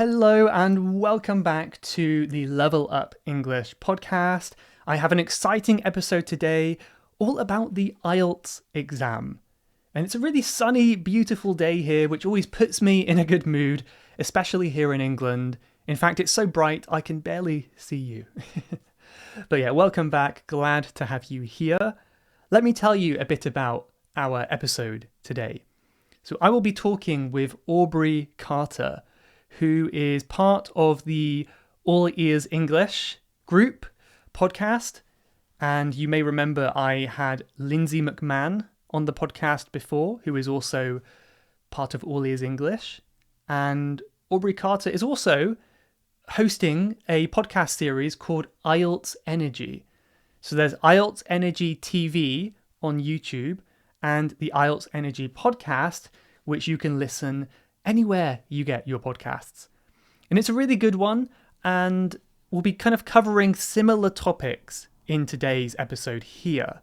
Hello and welcome back to the Level Up English podcast. I have an exciting episode today all about the IELTS exam. And it's a really sunny, beautiful day here, which always puts me in a good mood, especially here in England. In fact, it's so bright I can barely see you. But yeah, welcome back. Glad to have you here. Let me tell you a bit about our episode today. So I will be talking with Aubrey Carter, who is part of the All Ears English group podcast. And you may remember I had Lindsay McMahon on the podcast before, who is also part of All Ears English. And Aubrey Carter is also hosting a podcast series called IELTS Energy. So there's IELTS Energy TV on YouTube and the IELTS Energy podcast, which you can listen anywhere you get your podcasts. And it's a really good one, and we'll be kind of covering similar topics in today's episode here.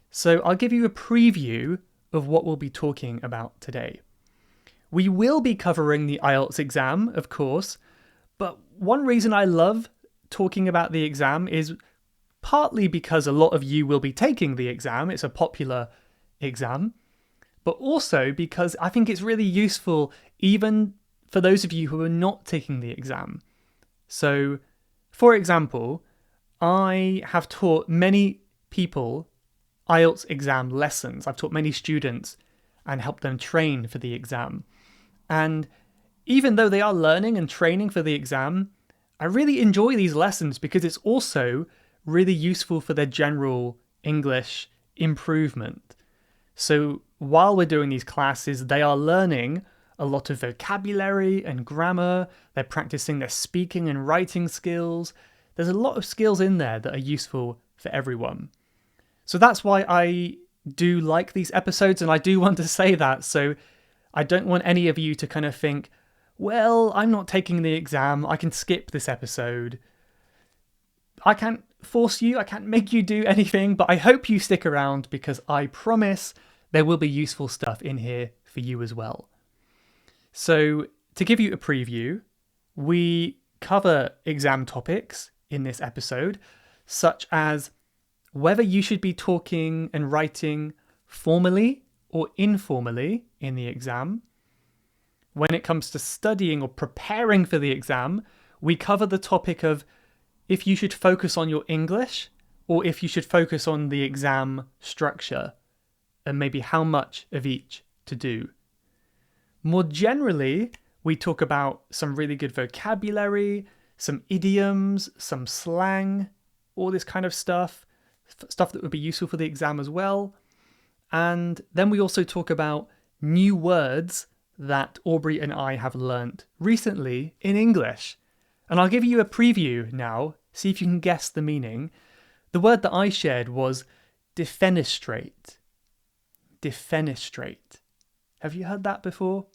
So I'll give you a preview of what we'll be talking about today. We will be covering the IELTS exam, of course, but one reason I love talking about the exam is partly because a lot of you will be taking the exam. It's a popular exam. But also because I think it's really useful even for those of you who are not taking the exam. So, for example, I have taught many people IELTS exam lessons. I've taught many students and helped them train for the exam. And even though they are learning and training for the exam, I really enjoy these lessons because it's also really useful for their general English improvement. So while we're doing these classes, they are learning a lot of vocabulary and grammar. They're practicing their speaking and writing skills. There's a lot of skills in there that are useful for everyone. So that's why I do like these episodes, and I do want to say that. So I don't want any of you to kind of think, well, I'm not taking the exam, I can skip this episode. I can't force you, I can't make you do anything, but I hope you stick around because I promise there will be useful stuff in here for you as well. So to give you a preview, we cover exam topics in this episode, such as whether you should be talking and writing formally or informally in the exam. When it comes to studying or preparing for the exam, we cover the topic of if you should focus on your English or if you should focus on the exam structure, and maybe how much of each to do. More generally, we talk about some really good vocabulary, some idioms, some slang, all this kind of stuff that would be useful for the exam as well. And then we also talk about new words that Aubrey and I have learnt recently in English. And I'll give you a preview now, see if you can guess the meaning. The word that I shared was defenestrate. Defenestrate. Have you heard that before?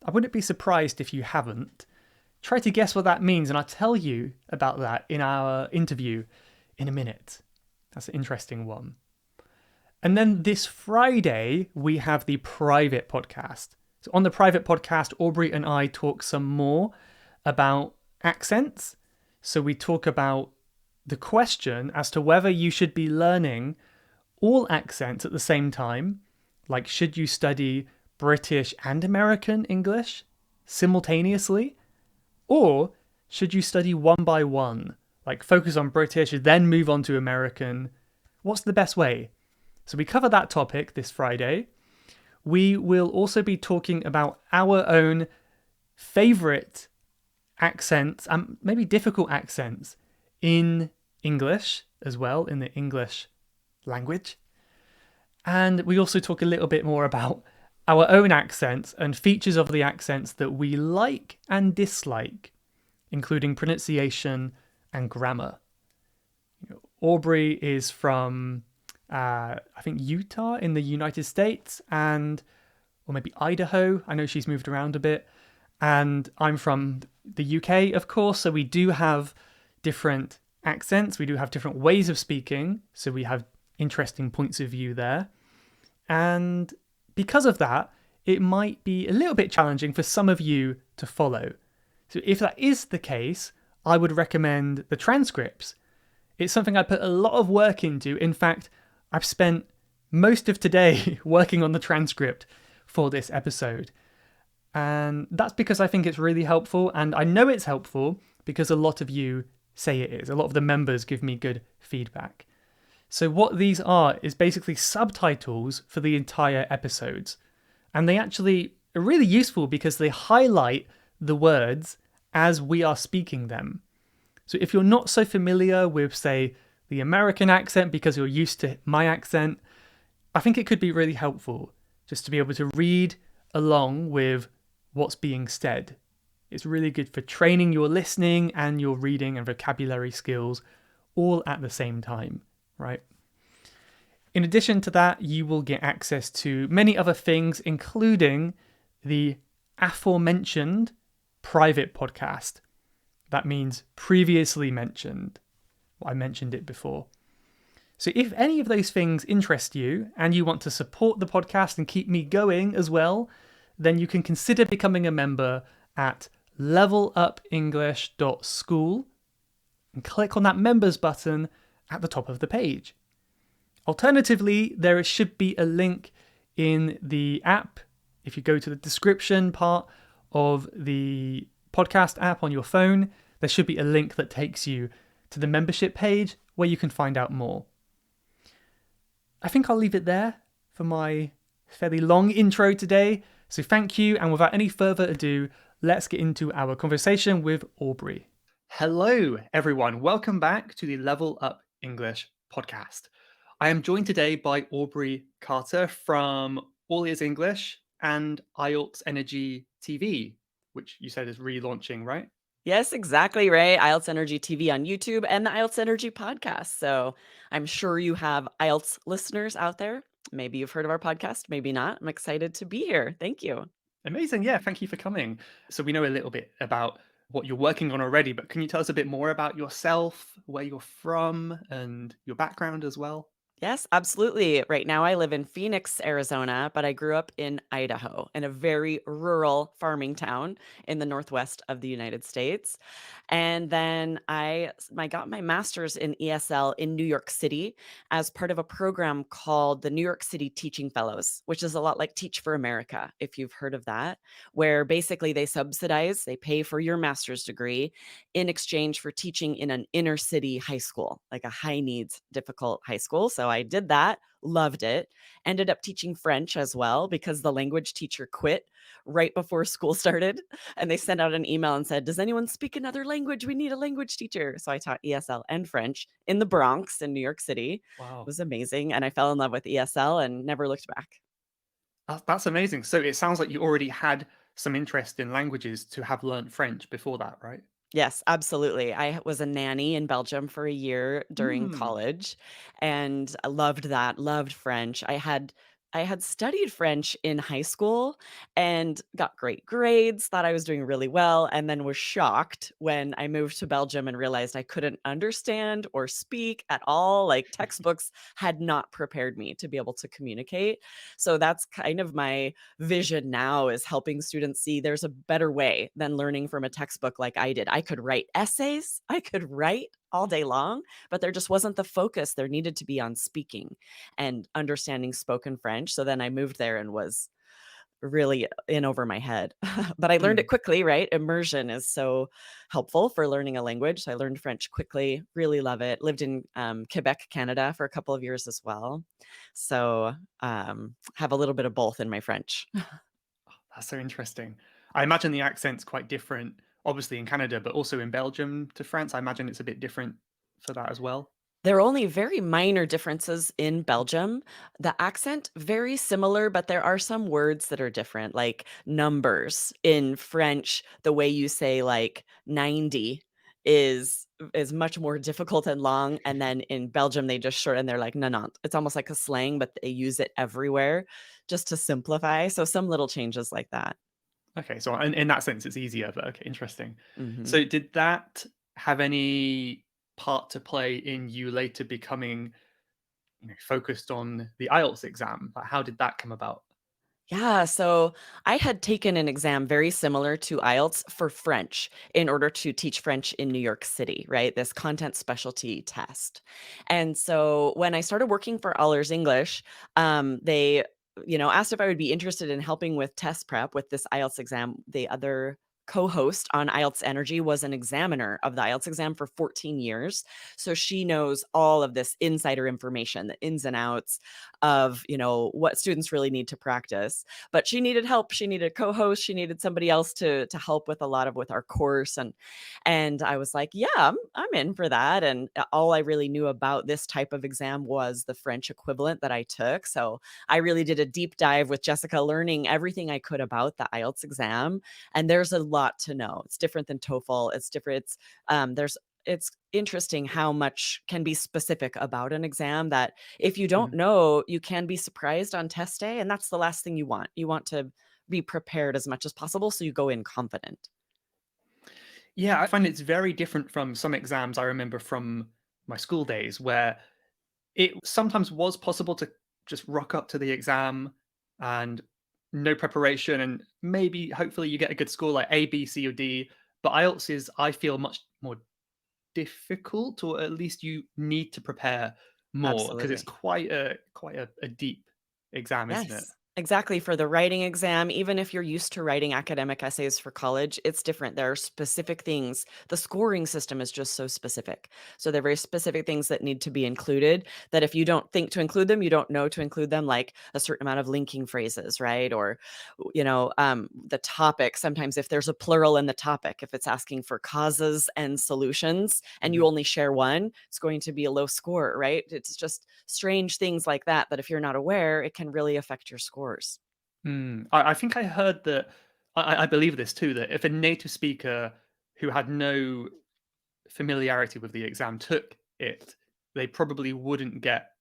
I wouldn't be surprised if you haven't. Try to guess what that means, and I'll tell you about that in our interview in a minute. That's an interesting one. And then this Friday, we have the private podcast. So on the private podcast, Aubrey and I talk some more about accents. So we talk about the question as to whether you should be learning all accents at the same time. Like, should you study British and American English simultaneously? Or should you study one by one? Like, focus on British, then move on to American. What's the best way? So we cover that topic this Friday. We will also be talking about our own favourite accents and maybe difficult accents in English as well, in the English language. And we also talk a little bit more about our own accents and features of the accents that we like and dislike, including pronunciation and grammar. Aubrey is from I think Utah in the United States, or maybe Idaho. I know she's moved around a bit. And I'm from the UK, of course, so we do have different accents. We do have different ways of speaking, so we have interesting points of view there. And because of that, it might be a little bit challenging for some of you to follow. So if that is the case, I would recommend the transcripts. It's something I put a lot of work into. In fact, I've spent most of today working on the transcript for this episode. And that's because I think it's really helpful. And I know it's helpful because a lot of you say it is. A lot of the members give me good feedback. So what these are is basically subtitles for the entire episodes. And they actually are really useful because they highlight the words as we are speaking them. So if you're not so familiar with, say, the American accent because you're used to my accent, I think it could be really helpful just to be able to read along with what's being said. It's really good for training your listening and your reading and vocabulary skills all at the same time, right? In addition to that, you will get access to many other things, including the aforementioned private podcast. That means previously mentioned. I mentioned it before. So if any of those things interest you and you want to support the podcast and keep me going as well, then you can consider becoming a member at levelupenglish.school and click on that members button at the top of the page. Alternatively, there should be a link in the app. If you go to the description part of the podcast app on your phone, there should be a link that takes you to the membership page where you can find out more. I think I'll leave it there for my fairly long intro today. So thank you, and without any further ado, let's get into our conversation with Aubrey. Hello, everyone. Welcome back to the Level Up English podcast. I am joined today by Aubrey Carter from All Ears English and IELTS Energy TV, which you said is relaunching, right? Yes, exactly right. IELTS Energy TV on YouTube and the IELTS Energy podcast. So I'm sure you have IELTS listeners out there. Maybe you've heard of our podcast, maybe not. I'm excited to be here. Thank you. Amazing. Yeah, thank you for coming. So we know a little bit about what you're working on already, but can you tell us a bit more about yourself, where you're from, and your background as well? Yes, absolutely. Right now, I live in Phoenix, Arizona, but I grew up in Idaho, in a very rural farming town in the northwest of the United States. And then I got my master's in ESL in New York City as part of a program called the New York City Teaching Fellows, which is a lot like Teach for America, if you've heard of that, where basically they pay for your master's degree in exchange for teaching in an inner city high school, like a high needs, difficult high school. So I did that, loved it, ended up teaching French as well because the language teacher quit right before school started. And they sent out an email and said, "Does anyone speak another language? We need a language teacher." So I taught ESL and French in the Bronx in New York City. It Wow. was amazing. And I fell in love with ESL and never looked back. That's amazing. So it sounds like you already had some interest in languages to have learnt French before that, right? Yes, absolutely. I was a nanny in Belgium for a year during Hmm. college, and I loved that, loved French. I had studied French in high school and got great grades, thought I was doing really well, and then was shocked when I moved to Belgium and realized I couldn't understand or speak at all. Like textbooks had not prepared me to be able to communicate. So that's kind of my vision now, is helping students see there's a better way than learning from a textbook like I did. I could write essays, I could write all day long, but there just wasn't the focus. There needed to be on speaking and understanding spoken French. So then I moved there and was really in over my head. But I learned Hmm. it quickly, right? Immersion is so helpful for learning a language. So I learned French quickly, really love it. Lived in Quebec, Canada for a couple of years as well. So have a little bit of both in my French. That's so interesting. I imagine the accent's quite different, obviously in Canada, but also in Belgium to France. I imagine it's a bit different for that as well. There are only very minor differences in Belgium. The accent, very similar, but there are some words that are different, like numbers. In French, the way you say like 90 is much more difficult and long. And then in Belgium, they just shorten, they're like 90. It's almost like a slang, but they use it everywhere just to simplify. So some little changes like that. Okay, so in that sense, it's easier, but okay, interesting. Mhm. So did that have any part to play in you later becoming, focused on the IELTS exam? Like, how did that come about? Yeah, so I had taken an exam very similar to IELTS for French in order to teach French in New York City, right? This content specialty test. And so when I started working for IELTS English, they asked if I would be interested in helping with test prep with this IELTS exam. The other co-host on IELTS Energy was an examiner of the IELTS exam for 14 years. So she knows all of this insider information, the ins and outs of, what students really need to practice. But she needed help. She needed a co-host. She needed somebody else to help with a lot of with our course. And I was like, yeah, I'm in for that. And all I really knew about this type of exam was the French equivalent that I took. So I really did a deep dive with Jessica, learning everything I could about the IELTS exam. And there's a lot to know. It's different than TOEFL. It's different. It's interesting how much can be specific about an exam that if you don't Mhm. know, you can be surprised on test day, and that's the last thing you want. You want to be prepared as much as possible so you go in confident. Yeah, I find it's very different from some exams I remember from my school days where it sometimes was possible to just rock up to the exam and no preparation, and maybe hopefully you get a good score like A, B, C, or D. But IELTS is, I feel, much more difficult, or at least you need to prepare more because it's Absolutely. quite a deep exam, isn't it? Yes, exactly. For the writing exam, even if you're used to writing academic essays for college, it's different. There are specific things. The scoring system is just so specific. So there are very specific things that need to be included that if you don't think to include them, you don't know to include them, like a certain amount of linking phrases, right? Or, the topic. Sometimes if there's a plural in the topic, if it's asking for causes and solutions and you Mhm. only share one, it's going to be a low score, right? It's just strange things like that, that if you're not aware, it can really affect your scores. I think I heard that. I believe this too. That if a native speaker who had no familiarity with the exam took it, they probably wouldn't get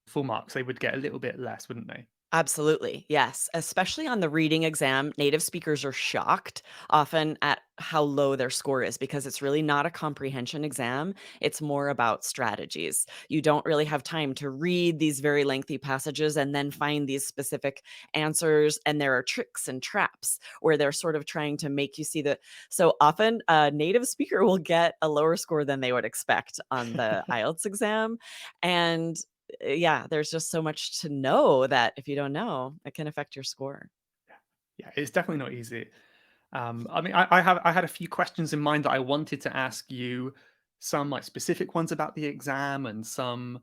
full marks. They would get a little bit less, wouldn't they? Absolutely. Yes. Especially on the reading exam, native speakers are shocked often at how low their score is because it's really not a comprehension exam. It's more about strategies. You don't really have time to read these very lengthy passages and then find these specific answers. And there are tricks and traps where they're sort of trying to make you see that. So often a native speaker will get a lower score than they would expect on the IELTS exam. And yeah, there's just so much to know that if you don't know, it can affect your score. Yeah, it's definitely not easy. I mean, I had a few questions in mind that I wanted to ask you. Some like specific ones about the exam, and some,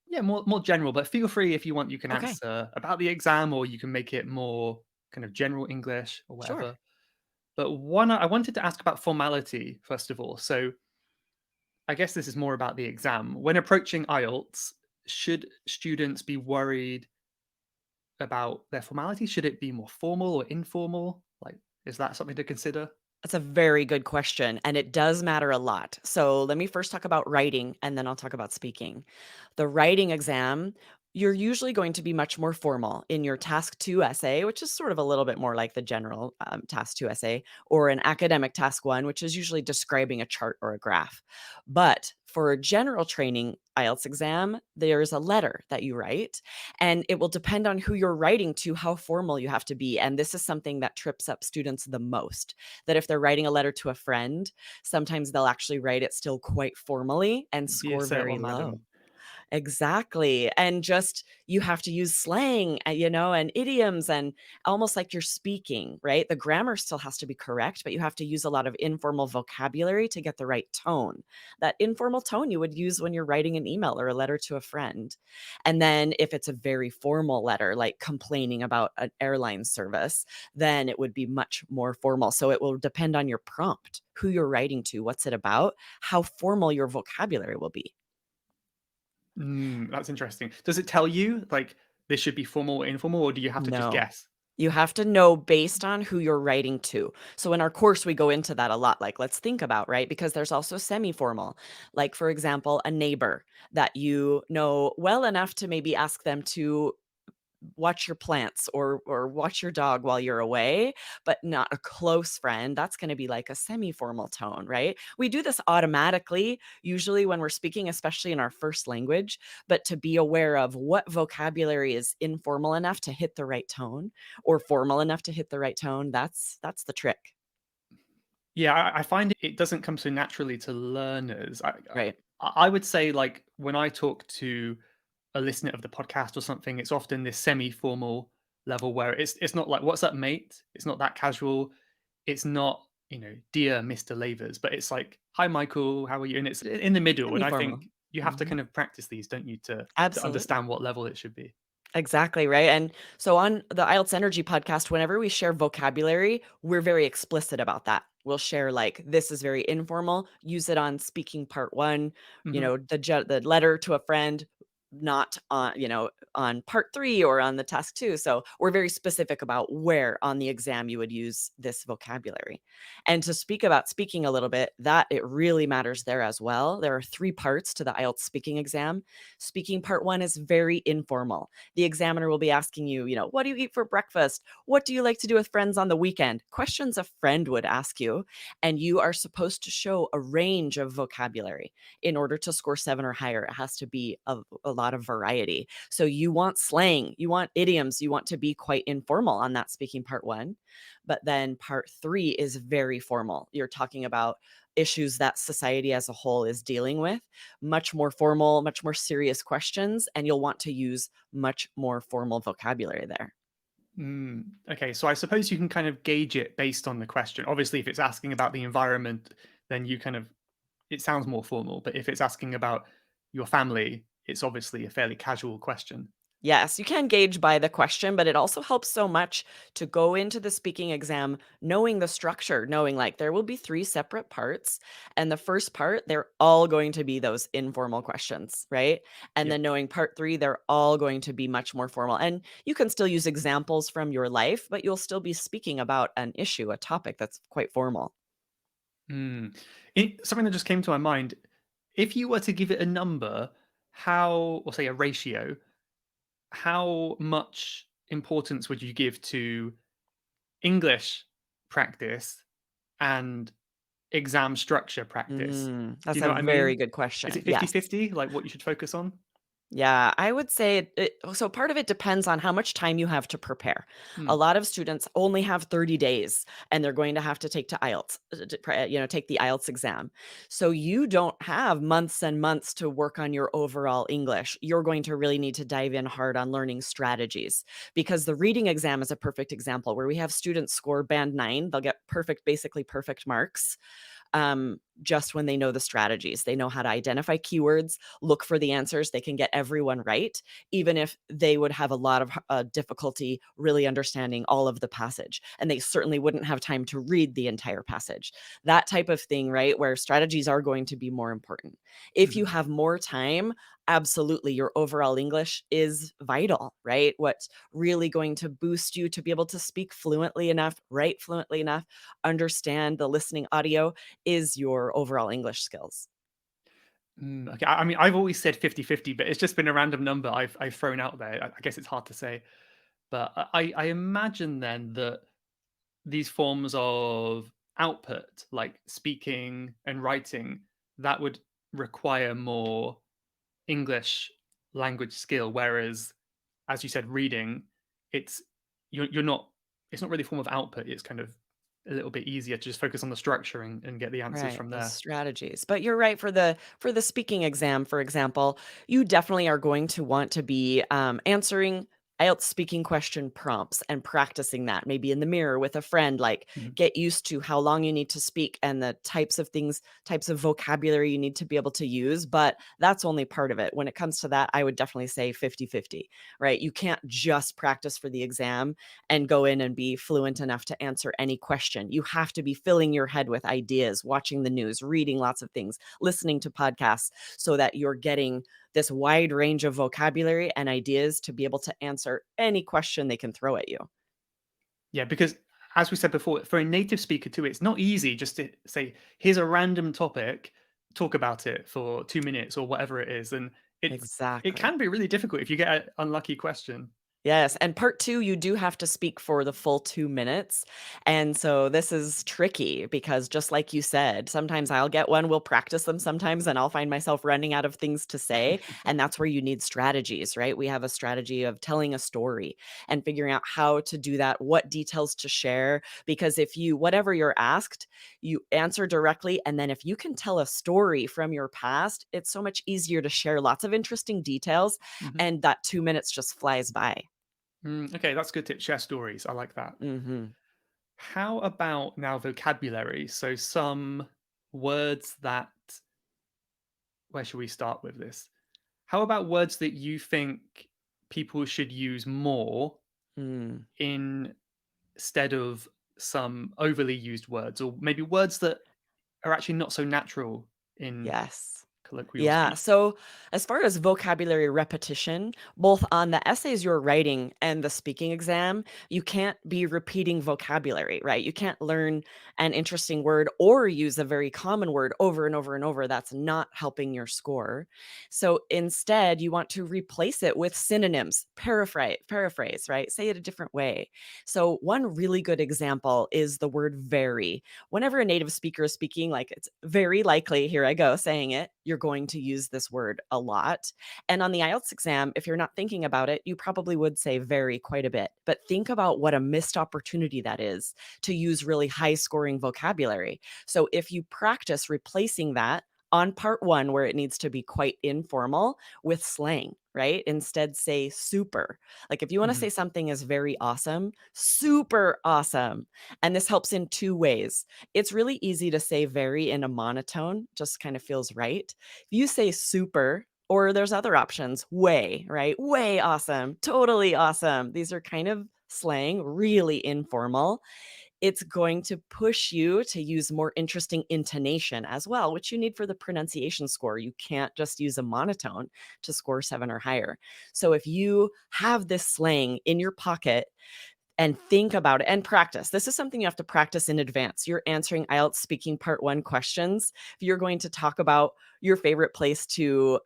yeah, more general. But feel free, if you want, you can Okay, answer about the exam, or you can make it more kind of general English or sure. whatever. But one, I wanted to ask about formality first of all. So I guess this is more about the exam. When approaching IELTS, should students be worried about their formality? Should it be more formal or informal? Like, is that something to consider? That's a very good question, and it does matter a lot. So let me first talk about writing, and then I'll talk about speaking. The writing exam, you're usually going to be much more formal in your task two essay, which is sort of a little bit more like the general task two essay, or an academic task one, which is usually describing a chart or a graph. But for a general training IELTS exam, there's a letter that you write, and it will depend on who you're writing to, how formal you have to be. And this is something that trips up students the most, that if they're writing a letter to a friend, sometimes they'll actually write it still quite formally and Dear score sir very or low. madam. Exactly, and just you have to use slang, and idioms and almost like you're speaking, right? The grammar still has to be correct, but you have to use a lot of informal vocabulary to get the right tone. That informal tone you would use when you're writing an email or a letter to a friend. And then if it's a very formal letter, like complaining about an airline service, then it would be much more formal. So it will depend on your prompt, who you're writing to, what's it about, how formal your vocabulary will be. That's interesting. Does it tell you like this should be formal or informal, or do you have to just No. guess? You have to know based on who you're writing to. So in our course, we go into that a lot. Like, let's think about, right? Because there's also semi formal. Like, for example, a neighbor that you know well enough to maybe ask them to watch your plants or watch your dog while you're away, but not a close friend. That's going to be like a semi-formal tone, right? We do this automatically, usually when we're speaking, especially in our first language, but to be aware of what vocabulary is informal enough to hit the right tone or formal enough to hit the right tone, that's the trick, Yeah, I find it doesn't come so naturally to learners. right? I would say, like, when I talk to a listener of the podcast or something, it's often this semi-formal level where it's not like, "What's up, mate?" It's not that casual. It's not, "Dear Mr. Lavers," but it's like, "Hi, Michael, how are you?" And it's in the middle, and I Semi-formal. think you have to Mhm. kind of practice these, don't you, to Absolutely. understand what level it should be. Exactly, right? And so on the IELTS Energy podcast, whenever we share vocabulary, we're very explicit about that. We'll share like this is very informal. Use it on speaking part 1, Mhm. the letter to a friend, not on, on part 3 or on the task 2. So we're very specific about where on the exam you would use this vocabulary. And to speak about speaking a little bit, that it really matters there as well. There are 3 parts to the IELTS speaking exam. Speaking part 1 is very informal. The examiner will be asking you, what do you eat for breakfast? What do you like to do with friends on the weekend? Questions a friend would ask you. And you are supposed to show a range of vocabulary in order to score 7 or higher. It has to be a lot of variety. So you want slang, you want idioms, you want to be quite informal on that speaking part 1. But then part 3 is very formal. You're talking about issues that society as a whole is dealing with, much more formal, much more serious questions, and you'll want to use much more formal vocabulary there. Okay, so I suppose you can kind of gauge it based on the question. Obviously, if it's asking about the environment, then it sounds more formal. But if it's asking about your family, it's obviously a fairly casual question. Yes, you can gauge by the question, but it also helps so much to go into the speaking exam knowing the structure, knowing like there will be 3 separate parts. And the first part, they're all going to be those informal questions, right? And Yep. then knowing part 3, they're all going to be much more formal. And you can still use examples from your life, but you'll still be speaking about an issue, a topic that's quite formal. Mm. Something that just came to my mind: if you were to give it a number, or say a ratio, how much importance would you give to English practice and exam structure practice? Do That's you know a what I very mean? good Is question. it Yes. 50-50, like what you should focus on? Yeah, I would say so part of it depends on how much time you have to prepare. Hmm, A lot of students only have 30 days and they're going to have to take to IELTS, take the IELTS exam. So you don't have months and months to work on your overall English. You're going to really need to dive in hard on learning strategies because the reading exam is a perfect example where we have students score band 9, they'll get perfect, basically perfect marks just when they know the strategies. They know how to identify keywords, look for the answers. They can get everyone right, even if they would have a lot of difficulty really understanding all of the passage. And they certainly wouldn't have time to read the entire passage. That type of thing, right? Where strategies are going to be more important. If you mhm. have more time, absolutely, your overall English is vital, right? What's really going to boost you to be able to speak fluently enough, write fluently enough, understand the listening audio is your overall English skills. Okay, I mean, I've always said 50-50, but it's just been a random number I've thrown out there. I guess it's hard to say, but I imagine then that these forms of output, like speaking and writing, that would require more English language skill, whereas, as you said, reading, it's you're not it's not really a form of output, it's kind of a little bit easier to just focus on the structure and get the answers Right, from the there. strategies. But you're right for the speaking exam, for example, you definitely are going to want to be answering IELTS speaking question prompts and practicing that maybe in the mirror with a friend. Like Mhm. get used to how long you need to speak and the types of things, types of vocabulary you need to be able to use. But that's only part of it. When it comes to that, I would definitely say 50-50, right? You can't just practice for the exam and go in and be fluent enough to answer any question. You have to be filling your head with ideas, watching the news, reading lots of things, listening to podcasts so that you're getting this wide range of vocabulary and ideas to be able to answer any question they can throw at you. Yeah, because as we said before, for a native speaker too, it's not easy just to say, "Here's a random topic, talk about it for 2 minutes," or whatever it is, and it Exactly. can be really difficult if you get an unlucky question. Yes, and part 2, you do have to speak for the full 2 minutes, and so this is tricky because just like you said, sometimes I'll get one, we'll practice them sometimes, and I'll find myself running out of things to say, and that's where you need strategies, right? We have a strategy of telling a story and figuring out how to do that, what details to share, because if you whatever you're asked, you answer directly, and then if you can tell a story from your past, it's so much easier to share lots of interesting details, Hmm. and that 2 minutes just flies by. Okay, that's a good tip. Share stories. I like that. Mhm. How about now vocabulary? So some words that, where should we start with this? How about words that you think people should use more Mm. instead of some overly used words, or maybe words that are actually not so natural in Yes. colloquial Yeah. speech? So, as far as vocabulary repetition, both on the essays you're writing and the speaking exam, you can't be repeating vocabulary, right? You can't learn an interesting word or use a very common word over and over and over. That's not helping your score. So, instead, you want to replace it with synonyms, paraphrase, right? Say it a different way. So, one really good example is the word very. Whenever a native speaker is speaking, like it's very likely, here I go saying it, you're going to use this word a lot. And on the IELTS exam, if you're not thinking about it, you probably would say very quite a bit. But think about what a missed opportunity that is to use really high scoring vocabulary. So if you practice replacing that on part 1 where it needs to be quite informal with slang, right? Instead say super. Like if you want to Mhm, say something is very awesome, super awesome. And this helps in 2 ways. It's really easy to say very in a monotone, just kind of feels right. If you say super, or there's other options, way, right? Way awesome, totally awesome. These are kind of slang, really informal. It's going to push you to use more interesting intonation as well, which you need for the pronunciation score. You can't just use a monotone to score 7 or higher. So if you have this slang in your pocket and think about it and practice. This is something you have to practice in advance. You're answering IELTS speaking part 1 questions. If you're going to talk about your favorite place to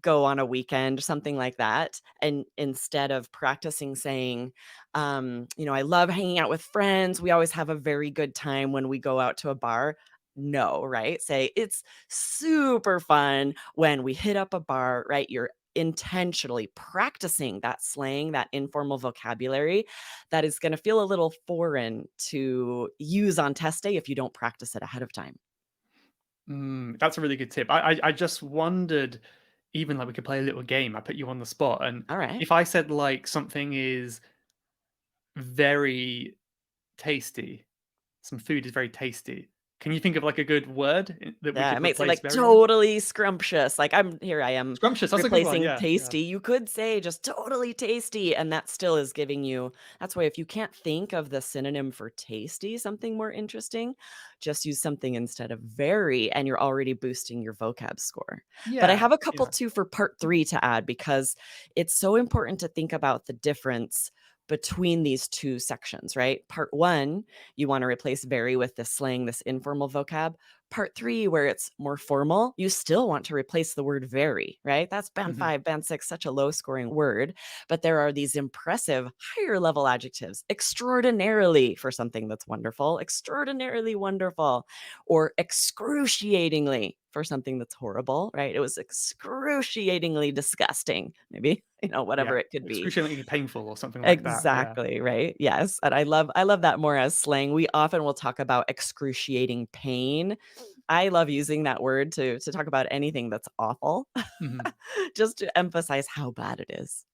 go on a weekend, something like that, and instead of practicing saying, I love hanging out with friends. We always have a very good time when we go out to a bar. No, right? Say it's super fun when we hit up a bar, right? You're intentionally practicing that slang, that informal vocabulary that is going to feel a little foreign to use on test day if you don't practice it ahead of time. that's a really good tip. I just wondered, even like we could play a little game. I put you on the spot, and All right. if I said like something is very tasty, some food is very tasty. Can you think of like a good word that we Yeah, it could makes it replace like very with? totally scrumptious. Like I am Scrumptious. That's a good one. replacing Yeah, yeah. tasty. You could say just totally tasty, and that still is giving you that's why if you can't think of the synonym for tasty, something more interesting, just use something instead of very, and you're already boosting your vocab score. But I Yeah, have a couple yeah. too for part 3 to add because it's so important to think about the difference between these 2 sections, right? Part 1, you want to replace very with this slang, this informal vocab. Part 3, where it's more formal, you still want to replace the word very, right? That's band Mhm. 5, band 6, such a low scoring word. But there are these impressive higher level adjectives, extraordinarily for something that's wonderful, extraordinarily wonderful, or excruciatingly for something that's horrible, right? It was excruciatingly disgusting, maybe, whatever Yeah, it could be. excruciatingly painful or something like that. Yeah. Exactly, right? Yes, and I love that more as slang. We often will talk about excruciating pain. I love using that word to talk about anything that's awful, Mhm. just to emphasize how bad it is.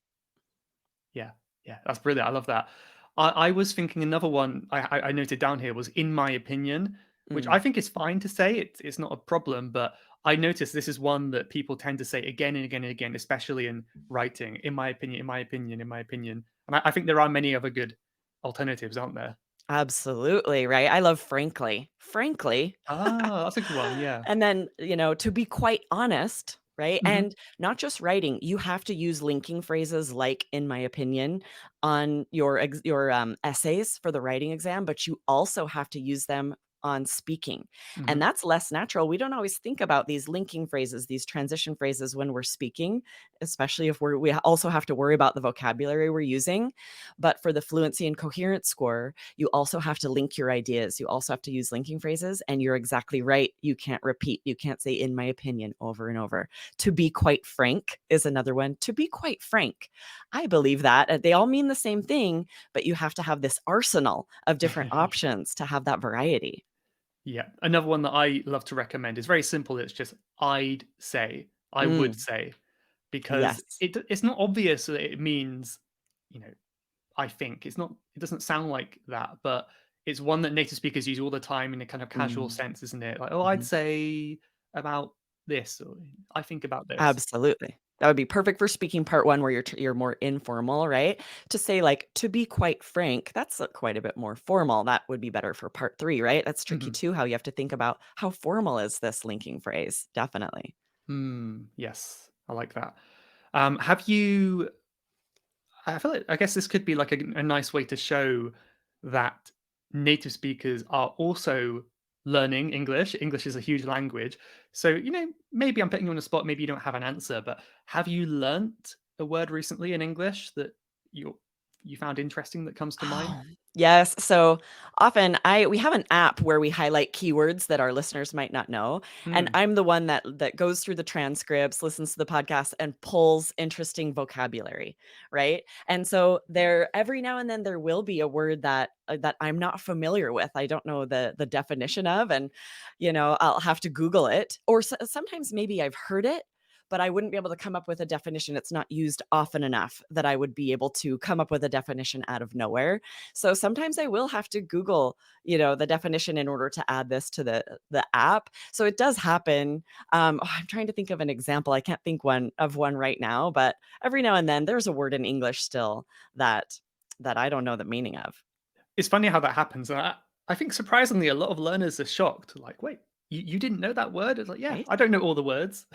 Yeah, yeah, that's brilliant. I love that. I was thinking another one I noted down here was "in my opinion," which I Mm, think is fine to say. It's not a problem, but I noticed this is one that people tend to say again and again and again, especially in writing. In my opinion, in my opinion, in my opinion. And I think there are many other good alternatives, aren't there? absolutely, right? I love frankly. Frankly. Ah, that's a good one. Yeah. And then, to be quite honest, right? Mhm. And not just writing, you have to use linking phrases like "in my opinion" on your essays for the writing exam, but you also have to use them on speaking. And Hmm. that's less natural. We don't always think about these linking phrases, these transition phrases when we're speaking, especially if we also have to worry about the vocabulary we're using. But for the fluency and coherence score, you also have to link your ideas. You also have to use linking phrases. And you're exactly right. You can't repeat. You can't say, in my opinion, over and over. To be quite frank is another one. To be quite frank. I believe that. They all mean the same thing, but you have to have this arsenal of different options to have that variety. Yeah. Another one that I love to recommend is very simple. It's just I'd say, I would Mm, say, because yes. it's not obvious that it means, you know, I think. It doesn't sound like that, but it's one that native speakers use all the time in a kind of casual Mm, sense, isn't it? Like, oh, I'd mhm. say about this, or I think about this. Absolutely. That would be perfect for speaking part 1 where you're more informal, right? To say, like, "To be quite frank," that's, quite a bit more formal. That would be better for part 3, right? That's tricky Mhm. too, how you have to think about how formal is this linking phrase. Definitely. Yes, I like that. Have you I feel like I guess this could be like a nice way to show that native speakers are also learning English. English is a huge language. So, maybe I'm putting you on the spot, maybe you don't have an answer, but have you learnt a word recently in English that you found interesting that comes to mind? Oh, yes. So often we have an app where we highlight keywords that our listeners might not know, and Hmm. I'm the one that goes through the transcripts, listens to the podcast, and pulls interesting vocabulary, right? And so there, every now and then, there will be a word that I'm not familiar with. I don't know the definition of, and I'll have to Google it, or sometimes maybe I've heard it, but I wouldn't be able to come up with a definition. It's not used often enough that I would be able to come up with a definition out of nowhere. So sometimes I will have to Google, the definition in order to add this to the app. So it does happen. I'm trying to think of an example. I can't think one right now, but every now and then there's a word in English still that I don't know the meaning of, It's funny how that happens. I think surprisingly, a lot of learners are shocked. Like, wait, you didn't know that word? It's like, yeah, right? I don't know all the words.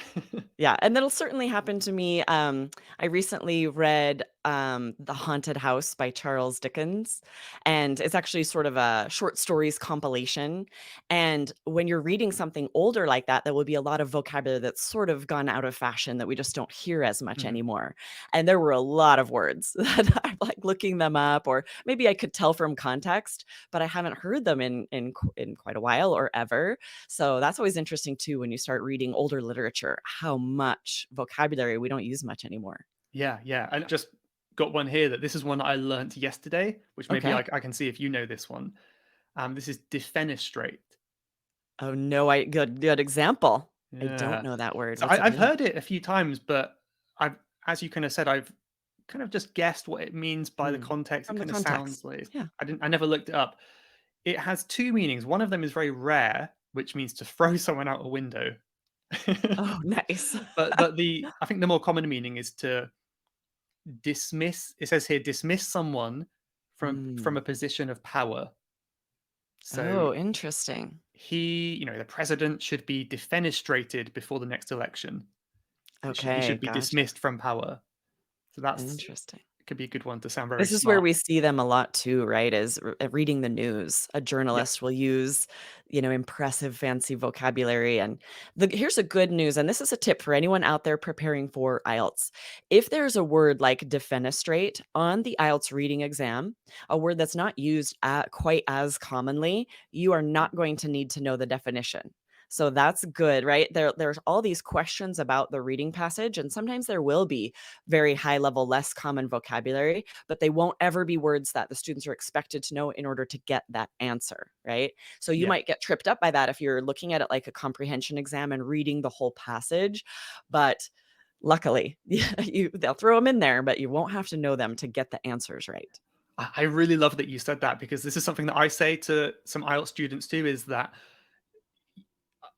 Yeah, and that'll certainly happen to me. I recently read The Haunted House by Charles Dickens, and it's actually sort of a short stories compilation. And when you're reading something older like that, there will be a lot of vocabulary that's sort of gone out of fashion that we just don't hear as much Mhm. anymore. And there were a lot of words that I'm like looking them up, or maybe I could tell from context, but I haven't heard them in quite a while or ever. So that's always interesting too when you start reading older literature, how much vocabulary we don't use much anymore. Yeah, yeah, and just got one here that this is one I learnt yesterday, which maybe I Okay. I can see if you know this one. This is defenestrate. Oh, no, good example. I don't Yeah. know that word. So What's it I've mean? heard it a few times, but I've as you kind of said, I've kind of just guessed what it means by the Mm, context. It from the kind of sounds context. like Yeah. I never looked it up. It has two meanings. One of them is very rare, which means to throw someone out a window. Oh, nice. But the I think the more common meaning is to dismiss. It says here dismiss someone from a Mm. position of power. So Oh, interesting. the president should be defenestrated before the next election. He Okay, should be gotcha. dismissed from power. So that's Interesting. it could be a good one to sound very This is where smart. we see them a lot too, right? Is reading the news. A Yeah. journalist will use, impressive, fancy vocabulary. And here's a good news, and this is a tip for anyone out there preparing for IELTS. If there's a word like defenestrate on the IELTS reading exam, a word that's not used quite as commonly, you are not going to need to know the definition. So that's good, right? There's all these questions about the reading passage, and sometimes there will be very high level, less common vocabulary, but they won't ever be words that the students are expected to know in order to get that answer, right? So you Yeah. might get tripped up by that if you're looking at it like a comprehension exam and reading the whole passage, but luckily, they'll throw them in there, but you won't have to know them to get the answers right. I really love that you said that because this is something that I say to some IELTS students too, is that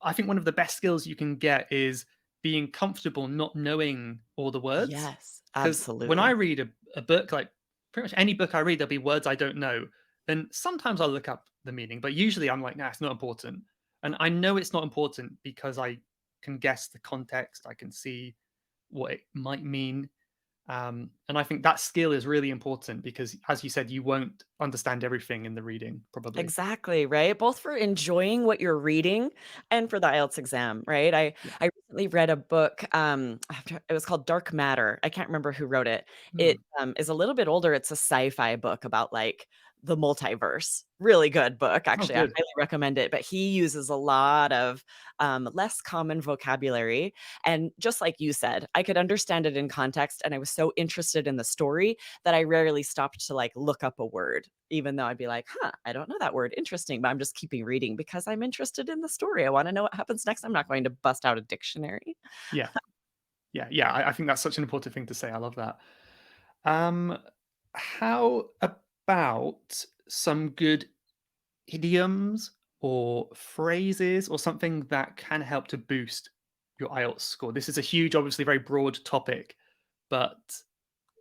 I think one of the best skills you can get is being comfortable not knowing all the words. Yes, Because when I absolutely. read a book, like pretty much any book I read, there'll be words I don't know. Then sometimes I'll look up the meaning, but usually I'm like, nah, it's not important. And I know it's not important because I can guess the context, I can see what it might mean. And I think that skill is really important because, as you said, you won't understand everything in the reading, probably. Exactly, right? Both for enjoying what you're reading and for the IELTS exam, right? I Yeah. I recently read a book, it was called Dark Matter. I can't remember who wrote it. Hmm. It, is a little bit older. It's a sci-fi book about, like, the multiverse. Really good book, Oh, actually. I good. highly recommend it, but he uses a lot of, less common vocabulary, and just like you said, I could understand it in context, and I was so interested in the story that I rarely stopped to, like, look up a word, even though I'd be like, "Huh, I don't know that word. Interesting," but I'm just keeping reading because I'm interested in the story. I wanna know what happens next. I'm not going to bust out a dictionary. Yeah. Yeah. Yeah. I think that's such an important thing to say. I love that. Um, how about some good idioms or phrases or something that can help to boost your IELTS score? This is a huge, obviously very broad topic, but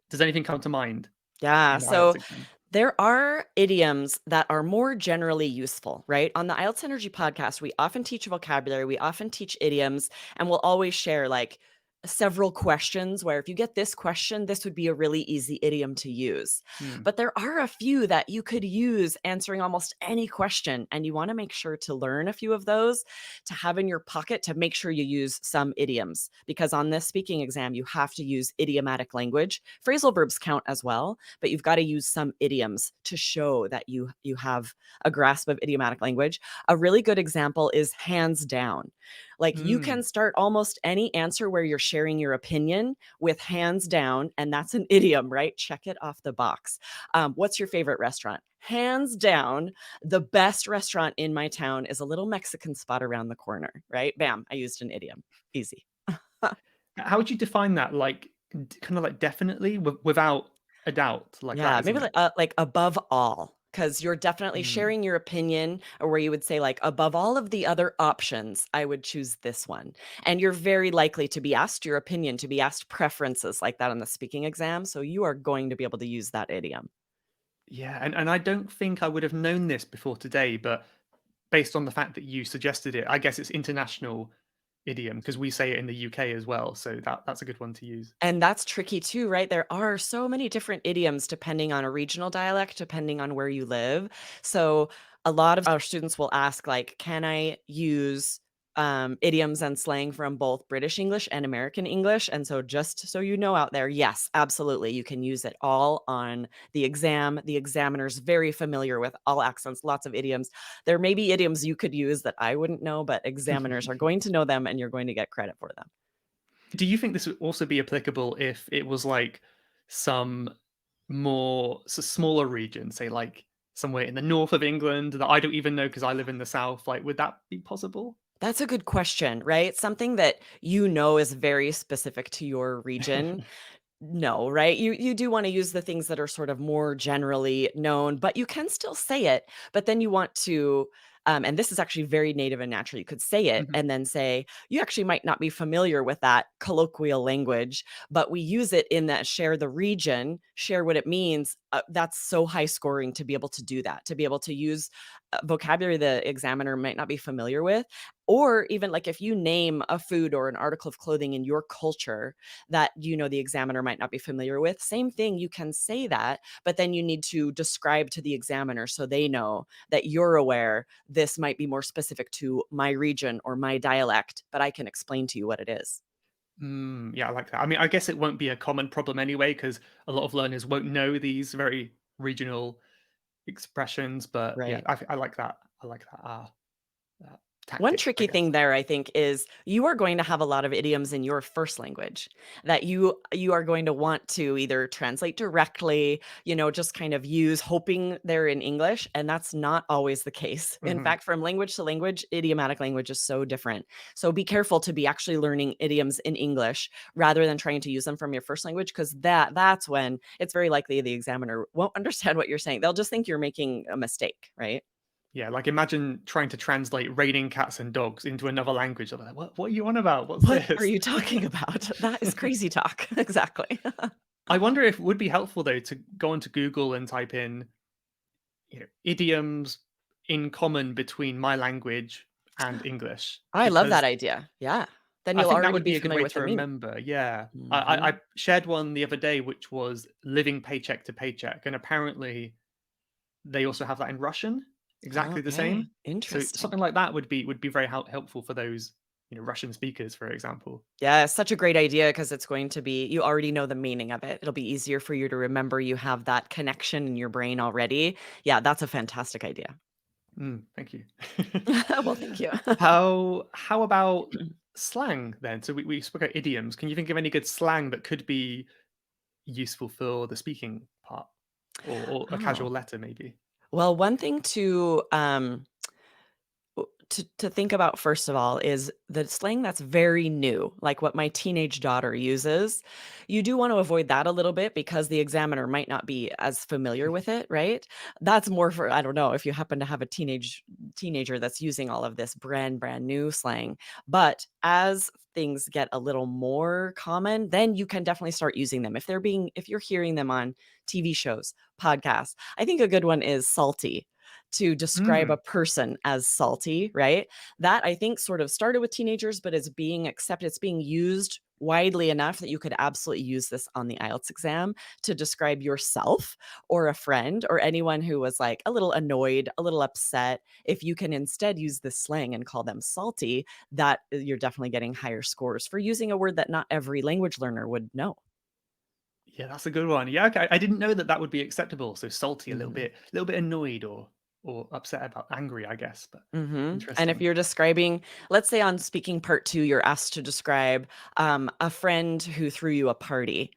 does anything come to mind Yeah, in the IELTS so exam? there are idioms that are more generally useful, right? On the IELTS Energy podcast, we often teach vocabulary, we often teach idioms, and we'll always share like several questions where if you get this question, this would be a really easy idiom to use. Hmm. But there are a few that you could use answering almost any question, and you want to make sure to learn a few of those to have in your pocket to make sure you use some idioms. Because on this speaking exam, you have to use idiomatic language. Phrasal verbs count as well, but you've got to use some idioms to show that you have a grasp of idiomatic language. A really good example is hands down. Like you Mm. can start almost any answer where you're sharing your opinion with hands down, and that's an idiom, right? Check it off the box. What's your favorite restaurant? Hands down, the best restaurant in my town is a little Mexican spot around the corner, right? Bam, I used an idiom. Easy. How would you define that? Like, kind of like definitely without a doubt, like that, Yeah, maybe isn't it? like above all, because you're definitely Mm. sharing your opinion, or where you would say like above all of the other options, I would choose this one. And you're very likely to be asked your opinion, to be asked preferences like that on the speaking exam. So you are going to be able to use that idiom. Yeah, and I don't think I would have known this before today, but based on the fact that you suggested it, I guess it's international idiom because we say it in the UK as well. So that's a good one to use. And that's tricky too, right? There are so many different idioms depending on a regional dialect, depending on where you live. So a lot of our students will ask, like, can I use idioms and slang from both British English and American English? And so just so you know out there, yes, absolutely. You can use it all on the exam. The examiner's very familiar with all accents, lots of idioms. There may be idioms you could use that I wouldn't know, but examiners are going to know them and you're going to get credit for them. Do you think this would also be applicable if it was like some smaller region, say like somewhere in the north of England that I don't even know because I live in the south? Like, would that be possible? That's a good question, right? Something that you know is very specific to your region. No, right? You do wanna use the things that are sort of more generally known, but you can still say it, but then you want to, and this is actually very native and natural, you could say it Mhm. and then say, "You actually might not be familiar with that colloquial language, but we use it in that share the region, share what it means." That's so high scoring to be able to do that, to be able to use, vocabulary the examiner might not be familiar with, or even, like, if you name a food or an article of clothing in your culture that the examiner might not be familiar with. Same thing, you can say that, but then you need to describe to the examiner so they know that you're aware this might be more specific to my region or my dialect, but I can explain to you what it is. Yeah, I like that. I mean, I guess it won't be a common problem anyway, because a lot of learners won't know these very regional expressions. But yeah, Right. I like that. I like that One tactic, I tricky guess. thing there, I think, is you are going to have a lot of idioms in your first language that you are going to want to either translate directly, just kind of use hoping they're in English, and that's not always the case. In Mhm. fact, from language to language, idiomatic language is so different. So be careful to be actually learning idioms in English rather than trying to use them from your first language, because that's when it's very likely the examiner won't understand what you're saying. They'll just think you're making a mistake, right? Yeah, like imagine trying to translate raining cats and dogs into another language. I'm like, what are you on about? What's What are this? you talking about? That is crazy talk. Exactly. I wonder if it would be helpful though to go onto Google and type in, idioms in common between my language and English I love because that idea. Yeah. Then I you'll think that already would be be a good familiar way with to the meaning. remember. Yeah. I Mhm. shared one the other day, which was living paycheck to paycheck. And apparently they also have that in Russian, exactly the Okay, same. So interesting. something like that would be very helpful for those, Russian speakers, for example. Yeah, such a great idea because it's going to be you already know the meaning of it. It'll be easier for you to remember, you have that connection in your brain already. Yeah, that's a fantastic idea. Thank you. Well, thank you. How about slang then? So we spoke about idioms. Can you think of any good slang that could be useful for the speaking part, or a Oh, casual letter maybe? well, one thing to think about first of all is the slang that's very new, like what my teenage daughter uses. You do want to avoid that a little bit because the examiner might not be as familiar with it, right? That's more for I don't know if you happen to have a teenager that's using all of this brand new slang. But as things get a little more common, then you can definitely start using them. If you're hearing them on TV shows, podcasts. I think a good one is salty to describe a Mm. person as salty, right? That I think sort of started with teenagers, but is being accepted. It's being used widely enough that you could absolutely use this on the IELTS exam to describe yourself or a friend or anyone who was like a little annoyed, a little upset. If you can instead use this slang and call them salty, that you're definitely getting higher scores for using a word that not every language learner would know. Yeah, that's a good one. Yeah, okay. I didn't know that that would be acceptable. So salty, Mhm. a little bit annoyed or upset about angry, I guess. But And if interesting. you're describing, let's say on speaking part 2, you're asked to describe a friend who threw you a party.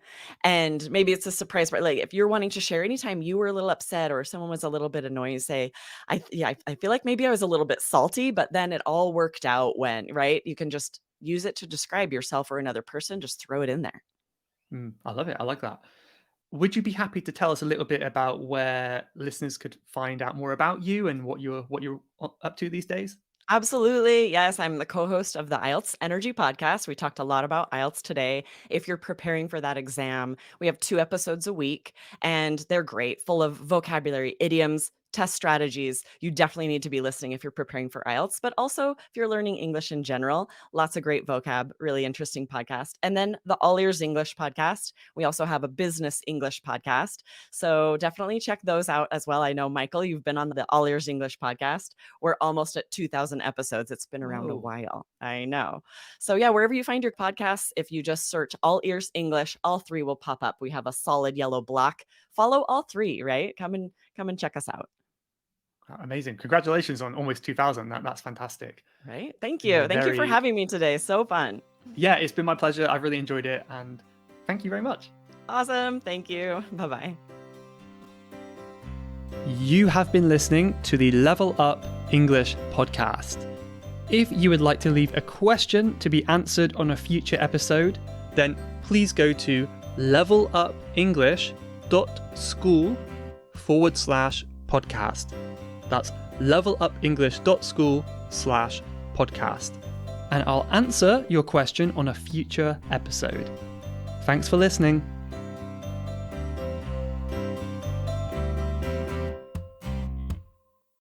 And maybe it's a surprise, but like if you're wanting to share anytime you were a little upset or someone was a little bit annoying, you say, I feel like maybe I was a little bit salty, but then it all worked out when, right? You can just use it to describe yourself or another person, just throw it in there. I love it. I like that. Would you be happy to tell us a little bit about where listeners could find out more about you and what you're up to these days? Absolutely. Yes, I'm the co-host of the IELTS Energy podcast. We talked a lot about IELTS today. If you're preparing for that exam, we have 2 episodes a week and they're great, full of vocabulary, idioms, test strategies. You definitely need to be listening if you're preparing for IELTS, but also if you're learning English in general, lots of great vocab, really interesting podcast. And then the All Ears English podcast. We also have a business English podcast. So definitely check those out as well. I know Michael, you've been on the All Ears English podcast. We're almost at 2,000 episodes. It's been around a Whoa. while. I know. So, yeah, wherever you find your podcasts, if you just search All Ears English, all 3 will pop up. We have a solid yellow block. Follow all 3, right? Come and check us out. Amazing. Congratulations on almost 2000. That's fantastic. Right? Thank Yeah, you. Thank you for very. having me today. So fun. Yeah, it's been my pleasure. I've really enjoyed it, and thank you very much. Awesome. Thank you. Bye-bye. You have been listening to the Level Up English podcast. If you would like to leave a question to be answered on a future episode, then please go to levelupenglish.school/podcast. That's levelupenglish.school/podcast. And I'll answer your question on a future episode. Thanks for listening.